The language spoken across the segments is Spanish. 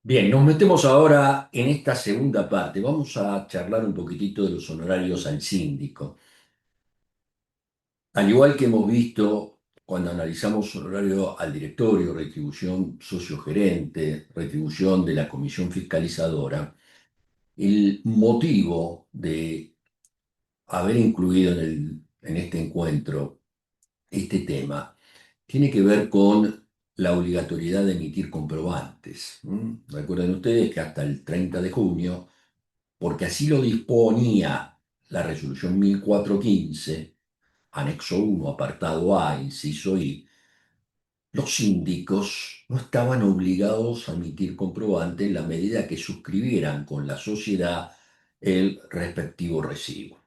Bien, nos metemos ahora en esta segunda parte. Vamos a charlar un poquitito de los honorarios al síndico. Al igual que hemos visto cuando analizamos honorario al directorio, retribución sociogerente, retribución de la comisión fiscalizadora, el motivo de haber incluido en este encuentro este tema tiene que ver con la obligatoriedad de emitir comprobantes. Recuerden ustedes que hasta el 30 de junio, porque así lo disponía la resolución 1415, anexo 1, apartado A, inciso I, los síndicos no estaban obligados a emitir comprobante en la medida que suscribieran con la sociedad el respectivo recibo.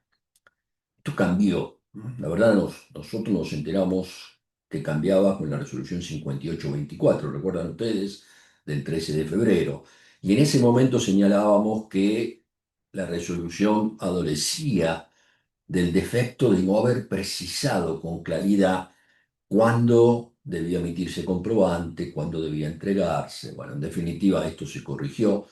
Esto cambió. La verdad, nosotros nos enteramos que cambiaba con la resolución 5824, ¿recuerdan ustedes? Del 13 de febrero. Y en ese momento señalábamos que la resolución adolecía del defecto de no haber precisado con claridad cuándo debía emitirse comprobante, cuándo debía entregarse. Bueno, en definitiva, esto se corrigió.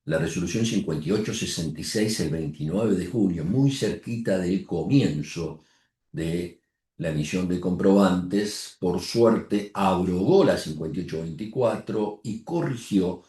La resolución 5866 el 29 de junio, muy cerquita del comienzo de la emisión de comprobantes, por suerte abrogó la 5824 y corrigió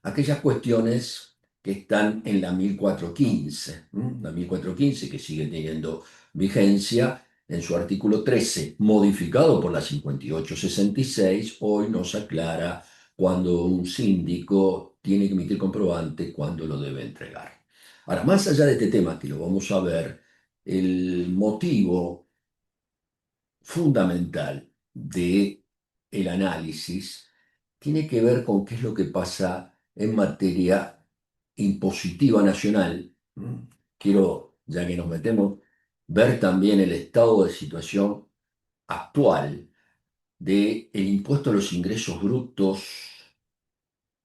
aquellas cuestiones que están en la 1415. La 1415 que sigue teniendo vigencia en su artículo 13, modificado por la 5866, hoy nos aclara cuando un síndico tiene que emitir comprobante, cuándo lo debe entregar. Ahora, más allá de este tema, que lo vamos a ver, el motivo fundamental de el análisis tiene que ver con qué es lo que pasa en materia impositiva nacional. Quiero, ya que nos metemos, ver también el estado de situación actual del impuesto a los ingresos brutos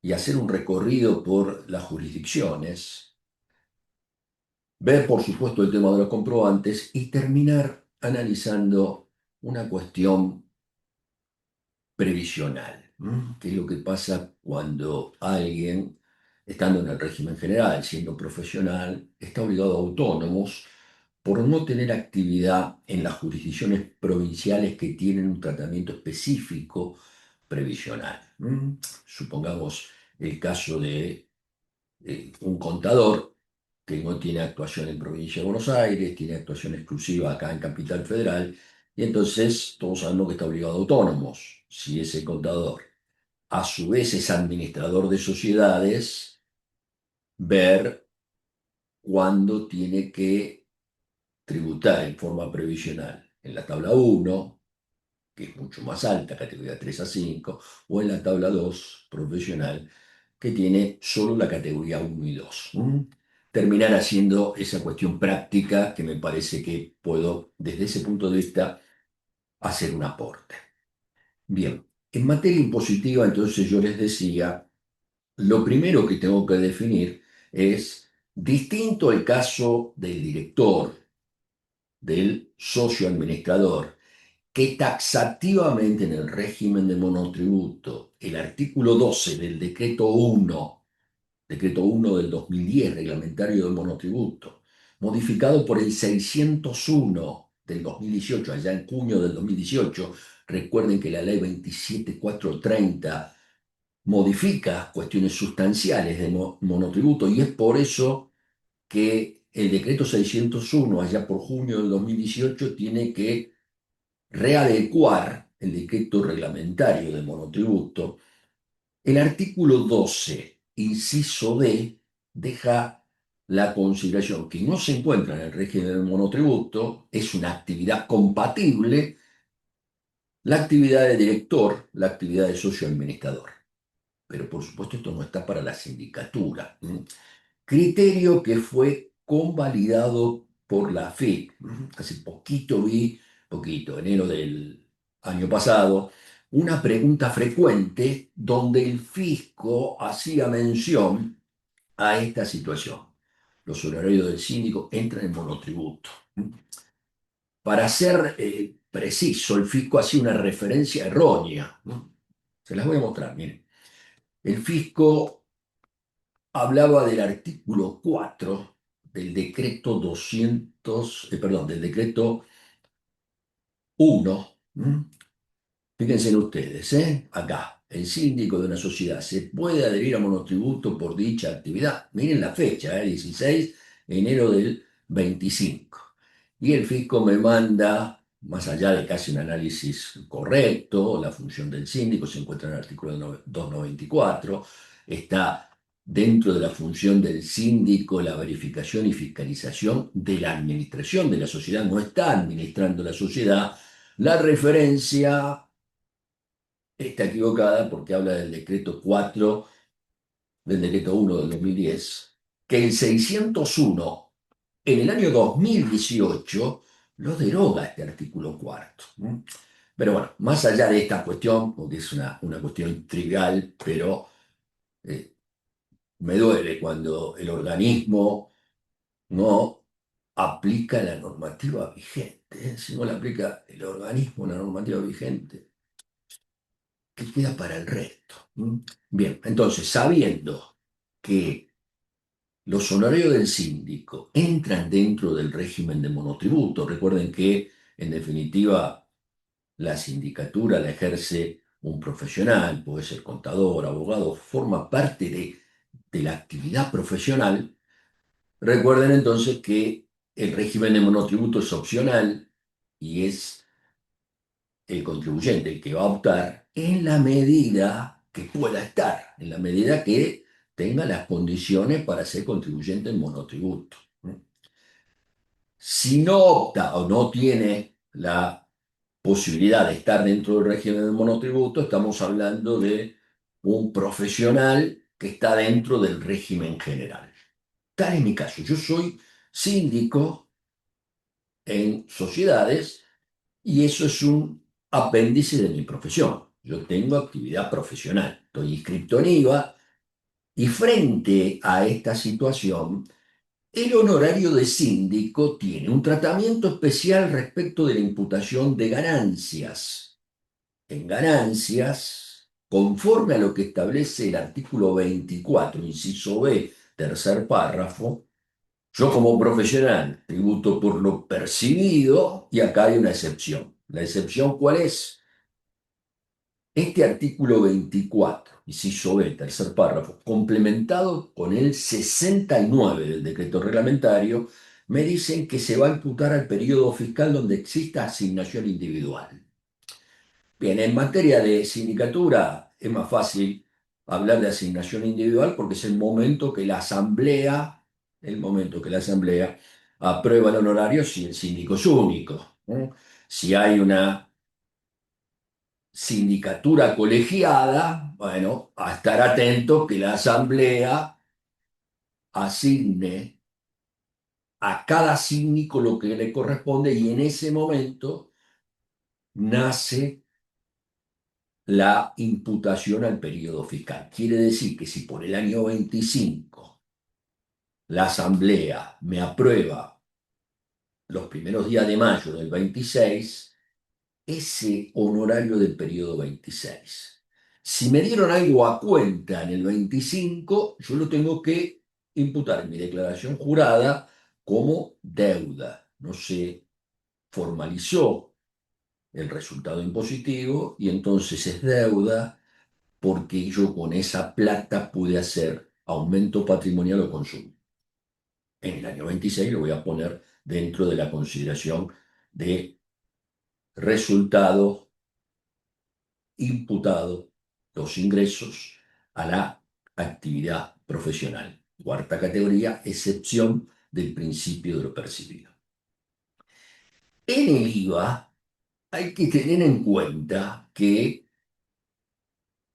y hacer un recorrido por las jurisdicciones, ver por supuesto el tema de los comprobantes y terminar analizando una cuestión previsional. ¿Qué es lo que pasa cuando alguien, estando en el régimen general, siendo profesional, está obligado a autónomos por no tener actividad en las jurisdicciones provinciales que tienen un tratamiento específico previsional? Supongamos el caso de un contador que no tiene actuación en provincia de Buenos Aires, tiene actuación exclusiva acá en Capital Federal, y entonces todos sabemos que está obligado a autónomos. Si ese contador a su vez es administrador de sociedades, ver cuándo tiene que tributar en forma previsional en la tabla 1, que es mucho más alta, categoría 3 a 5, o en la tabla 2 profesional, que tiene solo la categoría 1 y 2. Terminar haciendo esa cuestión práctica que me parece que puedo, desde ese punto de vista, hacer un aporte. Bien, en materia impositiva, entonces yo les decía, lo primero que tengo que definir es distinto el caso del director, del socio administrador, que taxativamente en el régimen de monotributo, el artículo 12 del decreto 1 del 2010, reglamentario del monotributo, modificado por el 601 del 2018, allá en junio del 2018, recuerden que la ley 27430 modifica cuestiones sustanciales de monotributo y es por eso que el decreto 601, allá por junio del 2018, tiene que readecuar el decreto reglamentario de monotributo. El artículo 12, inciso D, deja la consideración que no se encuentra en el régimen del monotributo, es una actividad compatible, la actividad de director, la actividad de socio administrador. Pero por supuesto esto no está para la sindicatura. Criterio que fue convalidado por la FIP. Hace poquito, enero del año pasado, una pregunta frecuente donde el fisco hacía mención a esta situación. Los honorarios del síndico entran en monotributo. Para ser preciso, el fisco hacía una referencia errónea. Se las voy a mostrar, miren. El fisco hablaba del artículo 4 del decreto 200, perdón, del decreto 1. Fíjense en ustedes, acá, el síndico de una sociedad se puede adherir a monotributo por dicha actividad. Miren la fecha, 16 de enero del 25. Y el fisco me manda, más allá de casi un análisis correcto, la función del síndico se encuentra en el artículo 294, está dentro de la función del síndico la verificación y fiscalización de la administración de la sociedad, no está administrando la sociedad. La referencia está equivocada porque habla del decreto 4 del decreto 1 del 2010, que el 601 en el año 2018 lo deroga este artículo cuarto. Pero bueno, más allá de esta cuestión, porque es una cuestión trivial, pero eh, me duele cuando el organismo no aplica la normativa vigente. Si no le aplica el organismo la normativa vigente, ¿qué queda para el resto? Bien, entonces, sabiendo que los honorarios del síndico entran dentro del régimen de monotributo, recuerden que, en definitiva, la sindicatura la ejerce un profesional, puede ser contador, abogado, forma parte de la actividad profesional. Recuerden entonces que el régimen de monotributo es opcional y es el contribuyente el que va a optar en la medida que pueda estar, en la medida que tenga las condiciones para ser contribuyente en monotributo. Si no opta o no tiene la posibilidad de estar dentro del régimen de monotributo, estamos hablando de un profesional que está dentro del régimen general. Tal es mi caso. Yo soy síndico en sociedades y eso es un apéndice de mi profesión. Yo tengo actividad profesional, estoy inscrito en IVA y frente a esta situación, el honorario de síndico tiene un tratamiento especial respecto de la imputación de ganancias. En ganancias, conforme a lo que establece el artículo 24, inciso B, tercer párrafo, yo como profesional tributo por lo percibido y acá hay una excepción. ¿La excepción cuál es? Este artículo 24, inciso B, tercer párrafo, complementado con el 69 del decreto reglamentario, me dicen que se va a imputar al periodo fiscal donde exista asignación individual. Bien, en materia de sindicatura es más fácil hablar de asignación individual porque es el momento que la asamblea aprueba el honorario si el síndico es único. Si hay una sindicatura colegiada, bueno, a estar atento que la asamblea asigne a cada síndico lo que le corresponde y en ese momento nace la imputación al periodo fiscal. Quiere decir que si por el año 25 la asamblea me aprueba los primeros días de mayo del 26, ese honorario del periodo 26. Si me dieron algo a cuenta en el 25, yo lo tengo que imputar en mi declaración jurada como deuda. No se formalizó el resultado impositivo y entonces es deuda porque yo con esa plata pude hacer aumento patrimonial o consumo. En el año 26 lo voy a poner dentro de la consideración de resultado imputado los ingresos a la actividad profesional. Cuarta categoría, excepción del principio de lo percibido. En el IVA hay que tener en cuenta que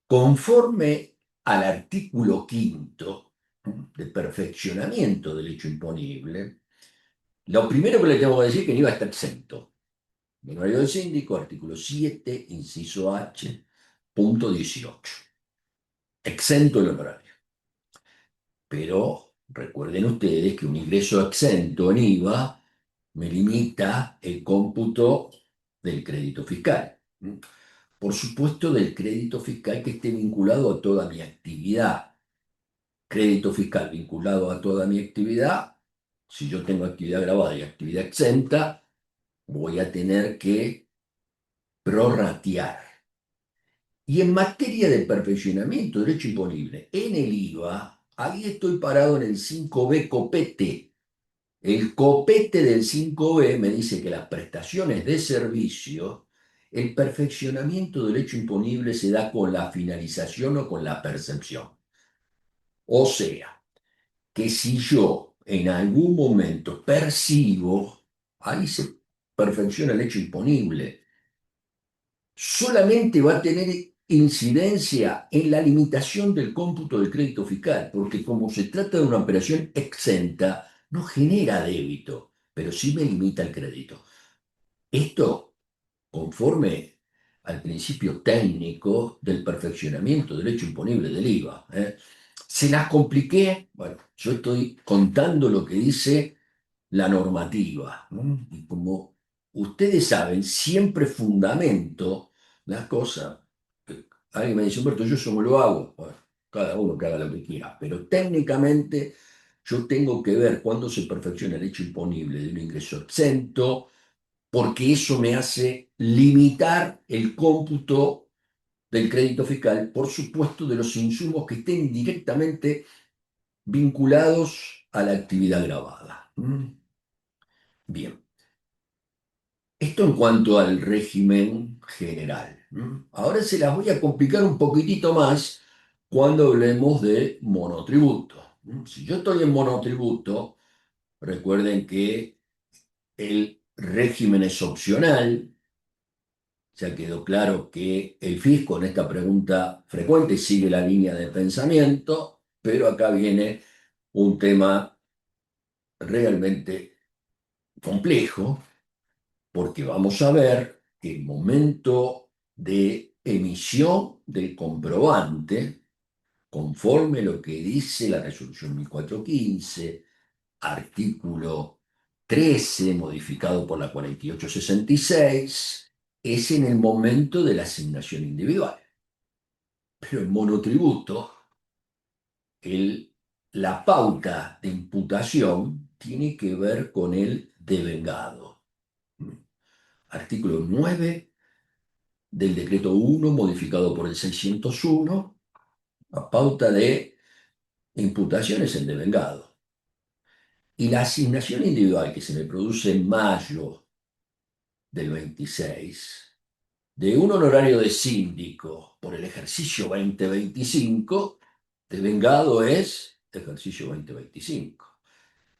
conforme al artículo quinto de perfeccionamiento del hecho imponible, lo primero que le tengo que decir es que el IVA está exento. El honorario del síndico, artículo 7, inciso H, punto 18. Exento el honorario. Pero recuerden ustedes que un ingreso exento en IVA me limita el cómputo del crédito fiscal. Por supuesto, del crédito fiscal que esté vinculado a toda mi actividad. crédito fiscal vinculado a toda mi actividad. Si yo tengo actividad grabada y actividad exenta, voy a tener que prorratear. Y en materia de perfeccionamiento de derecho imponible, en el IVA, ahí estoy parado en el 5B copete. El copete del 5B me dice que las prestaciones de servicio, el perfeccionamiento del hecho imponible se da con la finalización o con la percepción. O sea, que si yo en algún momento percibo, ahí se perfecciona el hecho imponible, solamente va a tener incidencia en la limitación del cómputo del crédito fiscal, porque como se trata de una operación exenta, no genera débito, pero sí me limita el crédito. Esto conforme al principio técnico del perfeccionamiento del hecho imponible del IVA. ¿Se las compliqué? Bueno, yo estoy contando lo que dice la normativa, ¿no? Y como ustedes saben, siempre fundamento las cosas. Alguien me dice, Humberto, yo eso me lo hago. Bueno, cada uno que haga lo que quiera, pero técnicamente yo tengo que ver cuándo se perfecciona el hecho imponible de un ingreso exento, porque eso me hace limitar el cómputo del crédito fiscal, por supuesto, de los insumos que estén directamente vinculados a la actividad grabada. Bien, esto en cuanto al régimen general. Ahora se las voy a complicar un poquitito más cuando hablemos de monotributo. Si yo estoy en monotributo, recuerden que el régimen es opcional. Ya quedó claro que el fisco en esta pregunta frecuente sigue la línea de pensamiento, pero acá viene un tema realmente complejo, porque vamos a ver que el momento de emisión del comprobante, conforme lo que dice la resolución 1415, artículo 13, modificado por la 4866, es en el momento de la asignación individual. Pero en monotributo, la pauta de imputación tiene que ver con el devengado. Artículo 9 del decreto 1, modificado por el 601, la pauta de imputación es el devengado. Y la asignación individual que se me produce en mayo del 26, de un honorario de síndico por el ejercicio 2025, devengado es ejercicio 2025.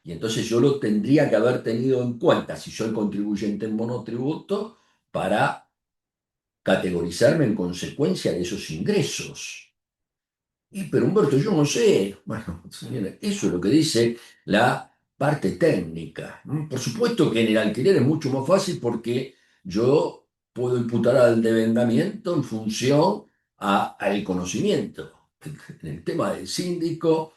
Y entonces yo lo tendría que haber tenido en cuenta si soy contribuyente en monotributo para categorizarme en consecuencia de esos ingresos. Y pero Humberto, yo no sé. Bueno, señora, eso es lo que dice la parte técnica. Por supuesto que en el alquiler es mucho más fácil porque yo puedo imputar al devengamiento en función al conocimiento. En el tema del síndico,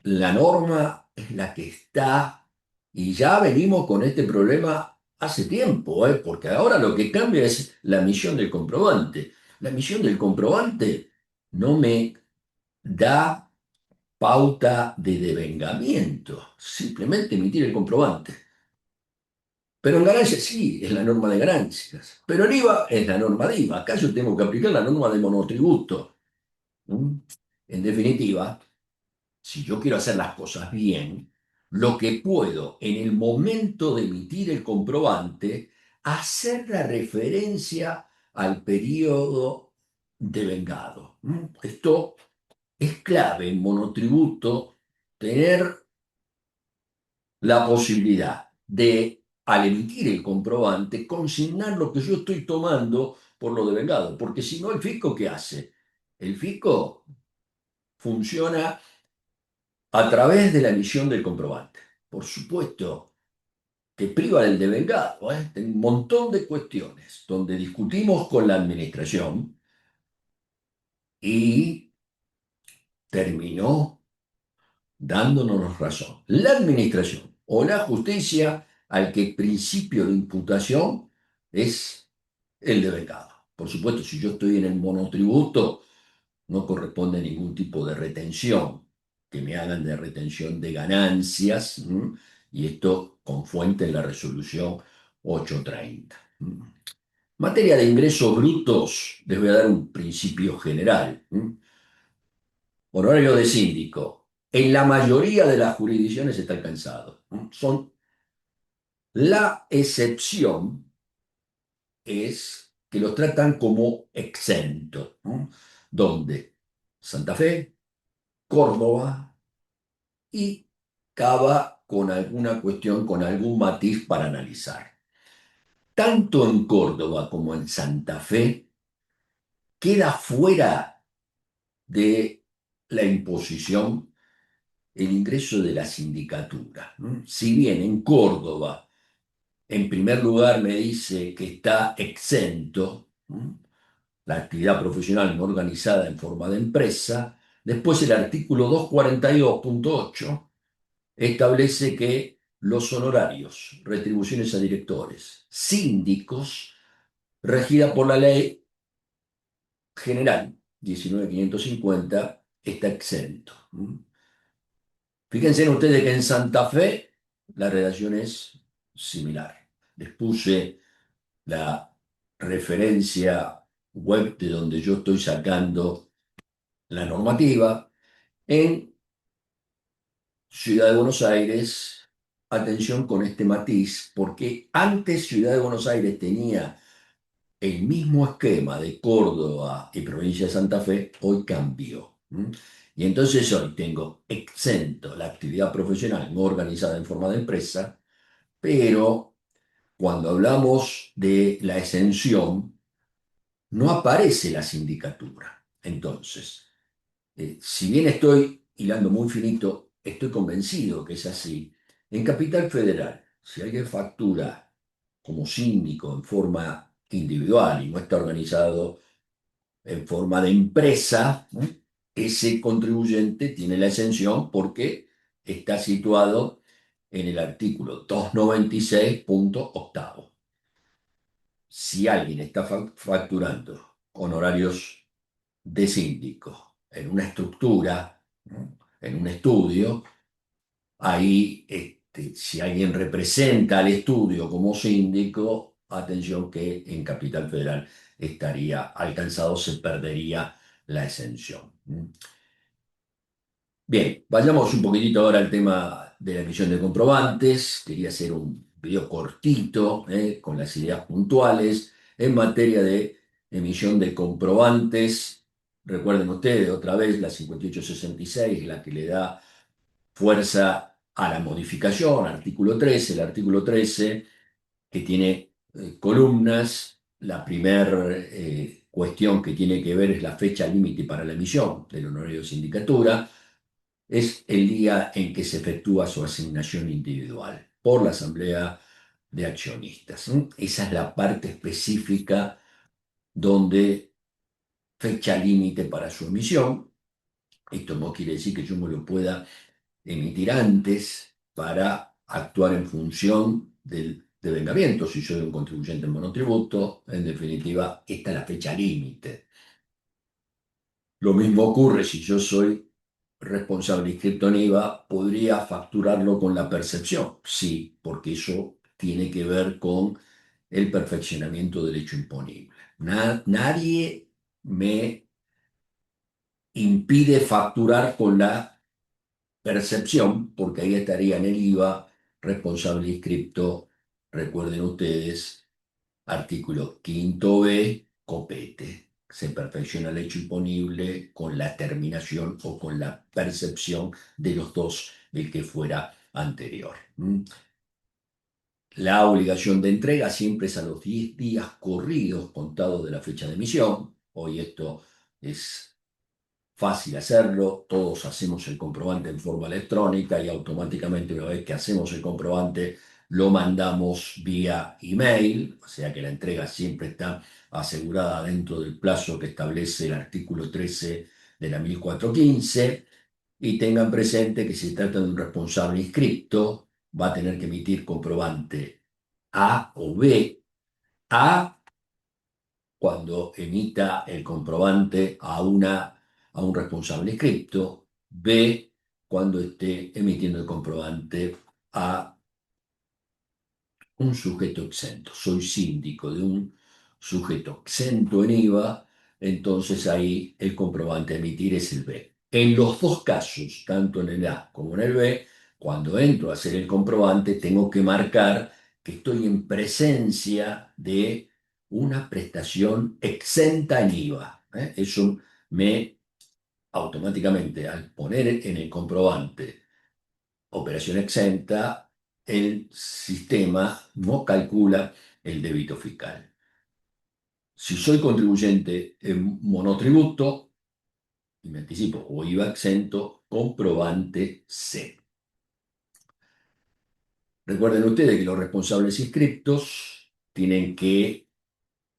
la norma es la que está, y ya venimos con este problema hace tiempo, porque ahora lo que cambia es la emisión del comprobante. La emisión del comprobante no me da pauta de devengamiento, simplemente emitir el comprobante. Pero en ganancias sí, es la norma de ganancias. Pero el IVA es la norma de IVA. Acá yo tengo que aplicar la norma de monotributo. ¿Mm? En definitiva, si yo quiero hacer las cosas bien, lo que puedo en el momento de emitir el comprobante, hacer la referencia al periodo devengado. Esto es clave en monotributo, tener la posibilidad de, al emitir el comprobante, consignar lo que yo estoy tomando por lo devengado, porque si no, ¿el fisco qué hace? El fisco funciona a través de la emisión del comprobante. Por supuesto que priva del devengado, ¿eh? Hay un montón de cuestiones donde discutimos con la administración y terminó dándonos razón. La administración o la justicia, al que el principio de imputación es el devengado. Por supuesto, si yo estoy en el monotributo, no corresponde ningún tipo de retención. que me hagan de retención de ganancias, y esto con fuente en la resolución 830. Materia de ingresos brutos, les voy a dar un principio general. Honorario de síndico, en la mayoría de las jurisdicciones está alcanzado. Son la excepción es que los tratan como exento, ¿no? Donde Santa Fe, Córdoba y Cava con alguna cuestión, con algún matiz para analizar. Tanto en Córdoba como en Santa Fe queda fuera de la imposición el ingreso de la sindicatura. Si bien en Córdoba, en primer lugar, me dice que está exento la actividad profesional no organizada en forma de empresa, después el artículo 242.8 establece que los honorarios, retribuciones a directores, síndicos, regida por la ley general 19.550, está exento. Fíjense en ustedes que en Santa Fe la redacción es similar. Les puse la referencia web de donde yo estoy sacando la normativa. En Ciudad de Buenos Aires, atención con este matiz, porque antes Ciudad de Buenos Aires tenía el mismo esquema de Córdoba y provincia de Santa Fe, hoy cambió. Y entonces hoy tengo exento la actividad profesional no organizada en forma de empresa, pero cuando hablamos de la exención, no aparece la sindicatura. Entonces, si bien estoy hilando muy finito, estoy convencido que es así. En Capital Federal, si alguien factura como síndico en forma individual y no está organizado en forma de empresa, ese contribuyente tiene la exención porque está situado en el artículo 296.8. Si alguien está facturando honorarios de síndico en una estructura, ¿no? En un estudio, ahí si alguien representa al estudio como síndico, atención que en Capital Federal estaría alcanzado, se perdería la exención. Bien, vayamos un poquitito ahora al tema de la emisión de comprobantes. Quería hacer un video cortito, con las ideas puntuales en materia de emisión de comprobantes. Recuerden ustedes otra vez la 5866, la que le da fuerza a la modificación, artículo 13, el artículo 13 que tiene columnas. La primera cuestión que tiene que ver es la fecha límite para la emisión del honorario de sindicatura. Es el día en que se efectúa su asignación individual por la Asamblea de Accionistas. Esa es la parte específica donde fecha límite para su emisión. Esto no quiere decir que yo me lo pueda emitir antes para actuar en función del devengamiento. Si soy un contribuyente en monotributo, en definitiva, esta es la fecha límite. Lo mismo ocurre si yo soy responsable inscrito en IVA, podría facturarlo con la percepción. Sí, porque eso tiene que ver con el perfeccionamiento del hecho imponible. Nadie me impide facturar con la percepción, porque ahí estaría en el IVA responsable inscripto, recuerden ustedes, artículo quinto B, copete. Se perfecciona el hecho imponible con la terminación o con la percepción de los dos, el que fuera anterior. La obligación de entrega siempre es a los 10 días corridos contados de la fecha de emisión. Hoy esto es fácil hacerlo, todos hacemos el comprobante en forma electrónica y automáticamente una vez que hacemos el comprobante lo mandamos vía email, o sea que la entrega siempre está asegurada dentro del plazo que establece el artículo 13 de la 1415, y tengan presente que si se trata de un responsable inscripto va a tener que emitir comprobante A o B. A, cuando emita el comprobante a un responsable inscripto. B, cuando esté emitiendo el comprobante a un sujeto exento. Soy síndico de un sujeto exento en IVA, entonces ahí el comprobante a emitir es el B. En los dos casos, tanto en el A como en el B, cuando entro a hacer el comprobante, tengo que marcar que estoy en presencia de una prestación exenta en IVA. Eso me automáticamente, al poner en el comprobante operación exenta, el sistema no calcula el débito fiscal. Si soy contribuyente en monotributo, y me anticipo, o IVA exento, comprobante C. Recuerden ustedes que los responsables inscriptos tienen que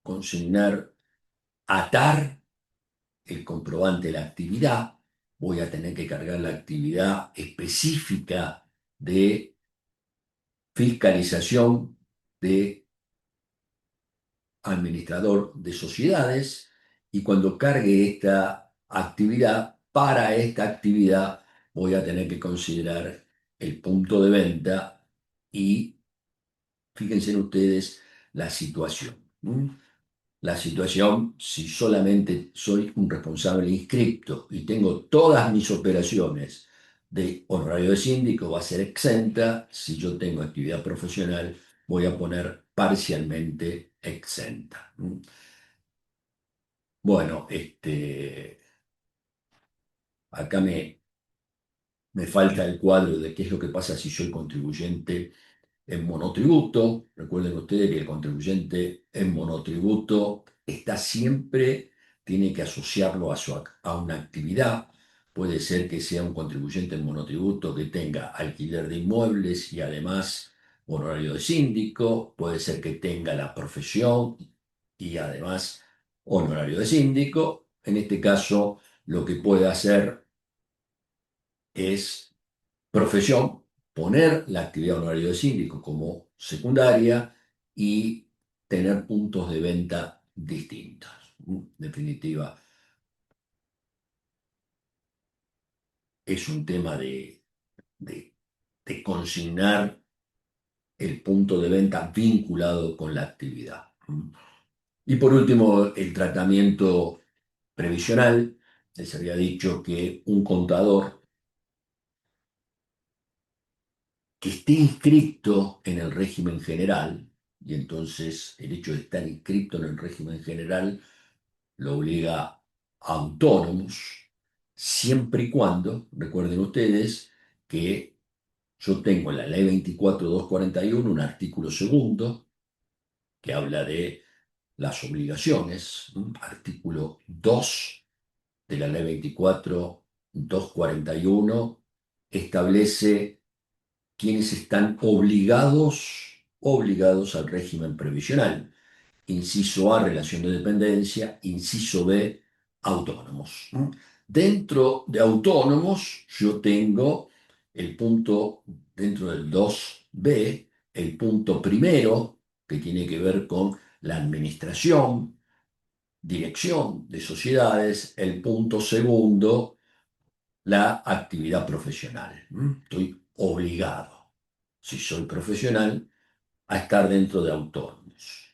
consignar, atar el comprobante de la actividad. Voy a tener que cargar la actividad específica de fiscalización de administrador de sociedades, y cuando cargue esta actividad, para esta actividad voy a tener que considerar el punto de venta y fíjense en ustedes la situación. La situación, si solamente soy un responsable inscripto y tengo todas mis operaciones de honorario de síndico, va a ser exenta. Si yo tengo actividad profesional, voy a poner parcialmente exenta. Bueno, acá me falta el cuadro de qué es lo que pasa si soy contribuyente en monotributo. Recuerden ustedes que el contribuyente en monotributo está siempre, tiene que asociarlo a una actividad. Puede ser que sea un contribuyente en monotributo que tenga alquiler de inmuebles y además honorario de síndico. Puede ser que tenga la profesión y además honorario de síndico. En este caso, lo que puede hacer es profesión, poner la actividad honorario de síndico como secundaria y tener puntos de venta distintos. En definitiva, es un tema de, de consignar el punto de venta vinculado con la actividad. Y por último, el tratamiento previsional. Les había dicho que un contador que esté inscrito en el régimen general, y entonces el hecho de estar inscrito en el régimen general lo obliga a autónomos, siempre y cuando, recuerden ustedes, que yo tengo en la ley 24.241 un artículo segundo que habla de las obligaciones, artículo 2 de la ley 24.241 establece quienes están obligados al régimen previsional. Inciso A, relación de dependencia. Inciso B, autónomos. Dentro de autónomos, yo tengo el punto, dentro del 2B, el punto primero, que tiene que ver con la administración, dirección de sociedades. El punto segundo, la actividad profesional. Estoy obligado, si soy profesional, a estar dentro de autónomos.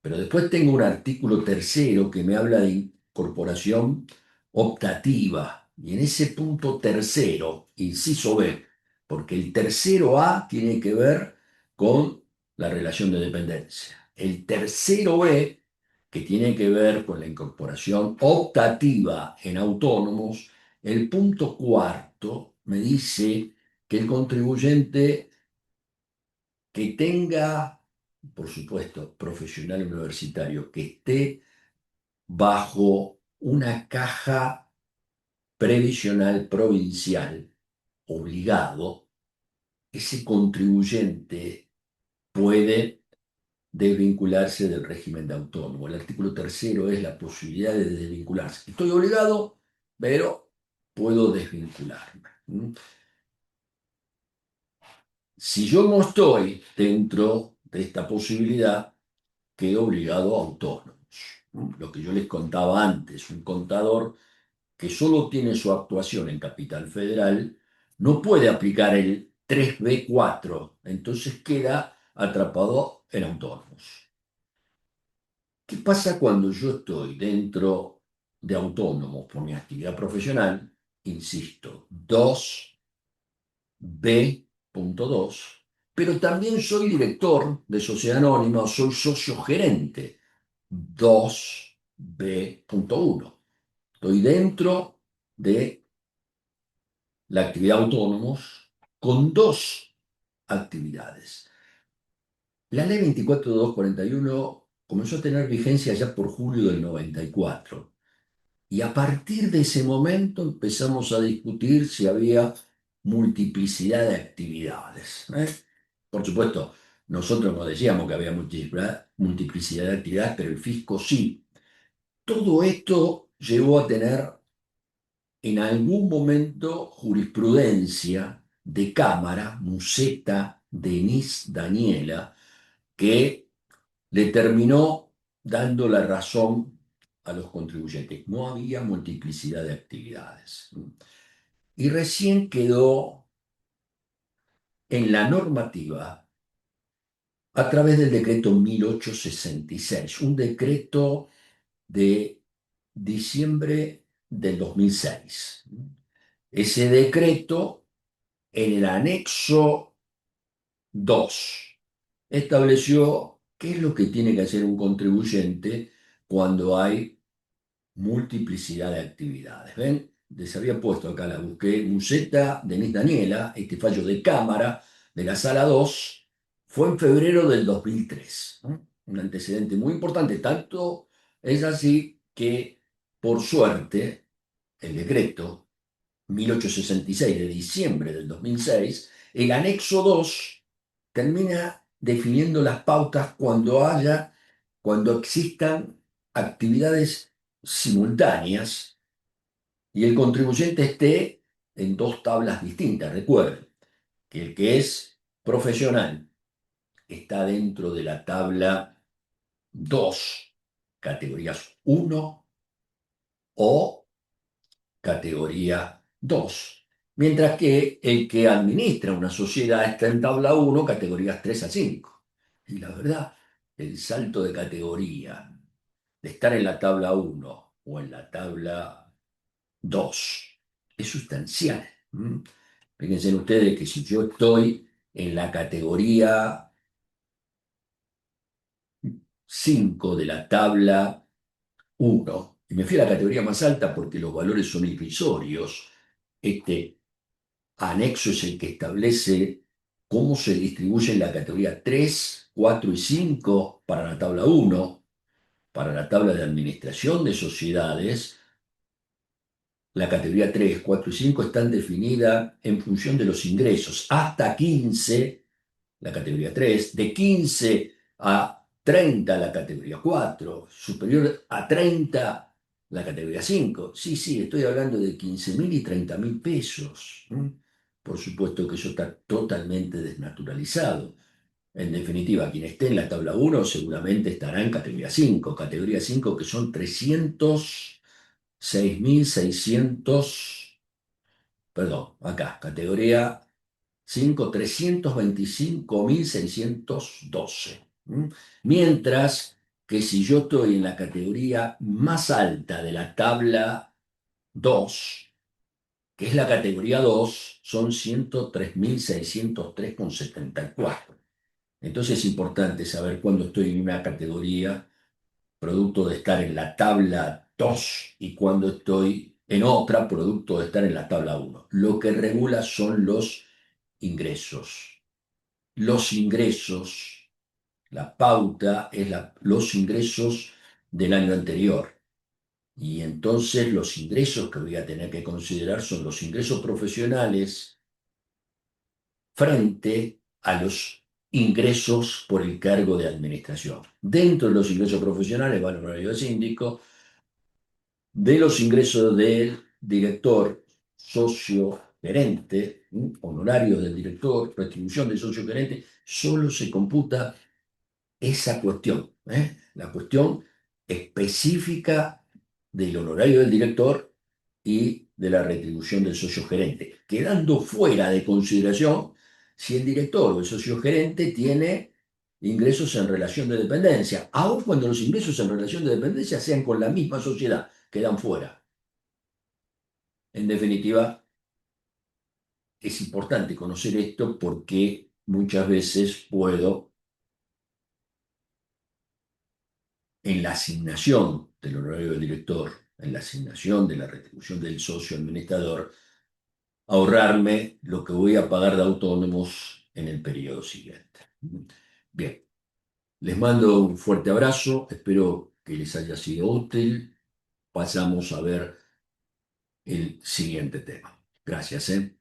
Pero después tengo un artículo tercero que me habla de incorporación optativa. Y en ese punto tercero, inciso B, porque el tercero A tiene que ver con la relación de dependencia. El tercero B, que tiene que ver con la incorporación optativa en autónomos, el punto cuarto me dice que el contribuyente que tenga, por supuesto, profesional universitario, que esté bajo una caja previsional provincial obligado, ese contribuyente puede desvincularse del régimen de autónomo. El artículo tercero es la posibilidad de desvincularse. Estoy obligado, pero puedo desvincularme. Si yo no estoy dentro de esta posibilidad, quedo obligado a autónomos. Lo que yo les contaba antes, un contador que solo tiene su actuación en Capital Federal no puede aplicar el 3B4, entonces queda atrapado en autónomos. ¿Qué pasa cuando yo estoy dentro de autónomos por mi actividad profesional? Insisto, 2B.2, pero también soy director de sociedad anónima o soy socio gerente, 2B.1. Estoy dentro de la actividad autónomos con dos actividades. La ley 24.241 comenzó a tener vigencia ya por julio del 94 y a partir de ese momento empezamos a discutir si había multiplicidad de actividades. Por supuesto, nosotros no decíamos que había multiplicidad de actividades, pero el fisco sí. Todo esto llevó a tener en algún momento jurisprudencia de Cámara, Musetta, Denis, Daniela, que le terminó dando la razón a los contribuyentes. No había multiplicidad de actividades. Y recién quedó en la normativa a través del decreto 1866, un decreto de diciembre del 2006. Ese decreto, en el anexo 2, estableció qué es lo que tiene que hacer un contribuyente cuando hay multiplicidad de actividades. ¿Ven? Les había puesto acá, la busqué, Musetta, Denis Daniela, este fallo de Cámara de la Sala 2 fue en febrero del 2003. ¿No? Un antecedente muy importante, tanto es así que, por suerte, el decreto 1866 de diciembre del 2006, el anexo 2 termina definiendo las pautas cuando existan actividades simultáneas y el contribuyente esté en dos tablas distintas. Recuerden que el que es profesional está dentro de la tabla 2, categorías 1 o categoría 2, mientras que el que administra una sociedad está en tabla 1, categorías 3 a 5. Y la verdad, el salto de categoría, de estar en la tabla 1 o en la tabla 2, es sustancial. Fíjense ustedes que si yo estoy en la categoría 5 de la tabla 1 y me fui a la categoría más alta porque los valores son irrisorios, este anexo es el que establece cómo se distribuye en la categoría 3, 4 y 5 para la tabla 1, para la tabla de administración de sociedades. La categoría 3, 4 y 5 están definidas en función de los ingresos. Hasta 15, la categoría 3, de 15 a 30, la categoría 4, superior a 30, la categoría 5. Sí, sí, estoy hablando de 15.000 y 30.000 pesos. Por supuesto que eso está totalmente desnaturalizado. En definitiva, quien esté en la tabla 1 seguramente estará en categoría 5 que son 306.600, perdón, acá, categoría 5, 325.612. Mientras que si yo estoy en la categoría más alta de la tabla 2, que es la categoría 2, son 103.603,74. Entonces es importante saber cuándo estoy en una categoría producto de estar en la tabla 2 y cuando estoy en otra producto de estar en la tabla 1. Lo que regula son los ingresos. Los ingresos, la pauta es los ingresos del año anterior. Y entonces los ingresos que voy a tener que considerar son los ingresos profesionales frente a los ingresos por el cargo de administración. Dentro de los ingresos profesionales va el honorario de síndico, de los ingresos del director, socio gerente, honorarios del director, retribución del socio gerente, solo se computa esa cuestión, la cuestión específica del honorario del director y de la retribución del socio gerente, quedando fuera de consideración si el director o el socio gerente tiene ingresos en relación de dependencia, aun cuando los ingresos en relación de dependencia sean con la misma sociedad, quedan fuera. En definitiva, es importante conocer esto porque muchas veces puedo, en la asignación del honorario del director, en la asignación de la retribución del socio administrador, ahorrarme lo que voy a pagar de autónomos en el periodo siguiente. Bien, les mando un fuerte abrazo, espero que les haya sido útil. Pasamos a ver el siguiente tema. Gracias, ¿eh?